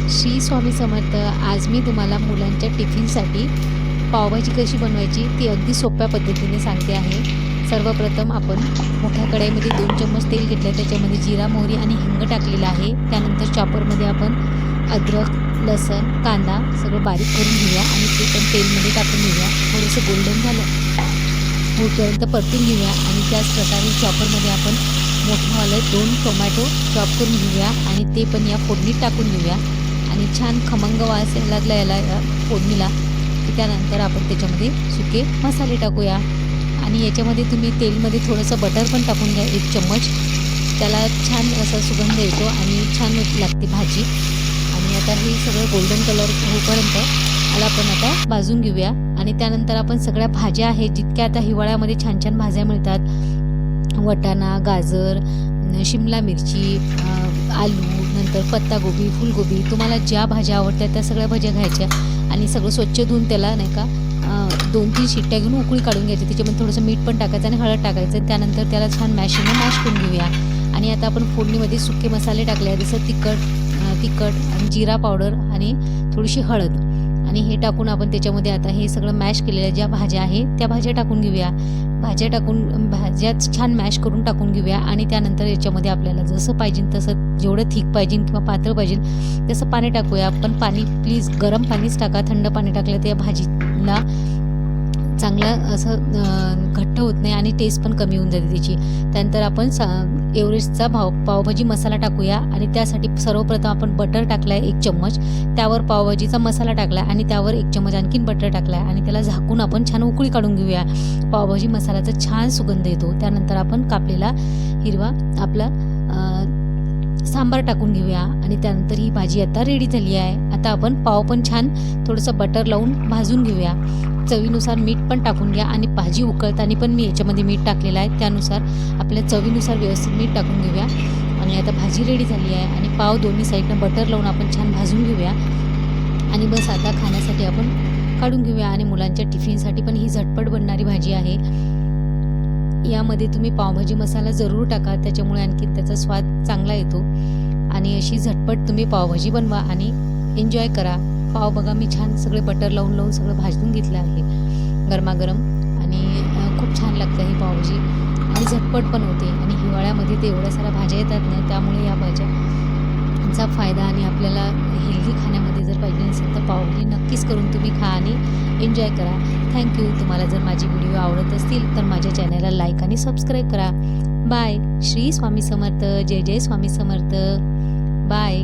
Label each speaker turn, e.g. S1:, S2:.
S1: श्री स्वामी समर्थ. आज मी तुम्हाला मुलांच्या टिफिनसाठी पावभाजी कशी बनवायची ती अगदी सोप्या पद्धतीने सांगते आहे. सर्वप्रथम आपण मोठ्या कढईमध्ये 2 चम्मच तेल घेतलं, त्याच्यामध्ये जिरा, मोहरी आणि हिंग टाकलेलं आहे. त्यानंतर चॉपरमध्ये आपण अद्रक, लसूण, कांदा सगळं बारीक करून घेऊया आणि ते पण तेलमध्ये टाकून घेऊया. थोडंसं गोल्डन झालं होईपर्यंत परतून घेऊया आणि त्याच प्रकारे चॉपरमध्ये आपण मोठेवाले 2 टोमॅटो चॉप करून घेऊया आणि ते पण या फोडणीत टाकून घेऊया आणि छान खमंग वास यायला लागला या फोडणीला की त्यानंतर आपण त्याच्यामध्ये सुके मसाले टाकूया आणि याच्यामध्ये तुम्ही तेलमध्ये थोडंसं बटर पण टाकून घ्या 1 चम्मच. त्याला छान असा सुगंध येतो आणि छान लागते भाजी. आणि आता हे सगळं गोल्डन कलर होईपर्यंत याला आपण आता भाजून घेऊया आणि त्यानंतर आपण सगळ्या भाज्या आहेत जितक्या आता हिवाळ्यामध्ये छान छान भाज्या मिळतात, वाटाणा, गाजर, शिमला मिरची, आलू, नंतर पत्तागोबी, फुलगोबी, तुम्हाला ज्या भाज्या आवडतात त्या सगळ्या भाज्या घ्यायच्या आणि सगळं स्वच्छ धुवून त्याला नाही का 2-3 शिट्ट्या घेऊन उकळी काढून घ्यायची. त्याच्यामध्ये थोडंसं मीठ पण टाकायचं आणि हळद टाकायचं. त्यानंतर त्याला छान मॅश करून घेऊया आणि आता आपण फोडणीमध्ये सुके मसाले टाकले आहे, जसं तिखट आणि जिरा पावडर आणि थोडीशी हळद आणि हे टाकून आपण त्याच्यामध्ये आता हे सगळं मॅश केलेल्या ज्या भाज्या आहेत त्या भाज्या टाकून घेऊया. भाज्या छान मॅश करून टाकून घेऊया आणि त्यानंतर याच्यामध्ये आपल्याला जसं पाहिजे तसं, जेवढं थिक पाहिजे किंवा पातळ पाहिजे तसं पाणी टाकूया. पण पाणी प्लीज गरम पाणीच टाका. थंड पाणी टाकलं तर या भाजीला चांगलं असं घट्ट होत नाही आणि टेस्ट पण कमी होऊन जाते त्याची. त्यानंतर आपण एव्हरेस्टचा पावभाजी मसाला टाकूया आणि त्यासाठी सर्वप्रथम आपण बटर टाकला आहे 1 चम्मच, त्यावर पावभाजीचा मसाला टाकला आणि त्यावर 1 चम्मच आणखीन बटर टाकला आणि त्याला झाकून आपण छान उकळी काढून घेऊया. पावभाजी मसाल्याचा छान सुगंध येतो. त्यानंतर आपण कापलेला हिरवा आपला सांबार टाकून घेऊया आणि त्यानंतर ही भाजी आता रेडी झाली आहे. आता आपण पाव पण छान थोडंसं बटर लावून भाजून घेऊया. चवीनुसार मीठ पण टाकून घ्या आणि भाजी उकळताना पण मी याच्यामध्ये मीठ टाकलेलं आहे, त्यानुसार आपल्या चवीनुसार व्यवस्थित मीठ टाकून घेऊया आणि आता भाजी रेडी झाली आहे आणि पाव दोन्ही साईडनं बटर लावून आपण छान भाजून घेऊया आणि बस आता खाण्यासाठी आपण काढून घेऊया. आणि मुलांच्या टिफिनसाठी पण ही झटपट बनणारी भाजी आहे. यामध्ये तुम्ही पावभाजी मसाला जरूर टाका, त्याच्यामुळे आणखी त्याचा स्वाद चांगला येतो आणि अशी झटपट तुम्ही पावभाजी बनवा आणि एन्जॉय करा. पाव बघा मी छान सगळे बटर लावून सगळं भाजून घेतलं आहे गरमागरम आणि खूप छान लागतं ही पावभाजी आणि झटपट पण होते. आणि हिवाळ्यामध्ये ते एवढ्या साऱ्या भाज्या येतात ना, त्यामुळे या भाज्यांचा फायदा आणि आपल्याला हेल्दी खाण्यामध्ये जर पाहिजे असेल तर पावभाजी नक्कीच करून तुम्ही खा आणि एन्जॉय करा. थँक्यू. तुम्हाला जर माझी व्हिडिओ आवडत असतील तर माझ्या चॅनलला लाईक आणि सबस्क्राईब करा. बाय. श्री स्वामी समर्थ. जय जय स्वामी समर्थ. बाय.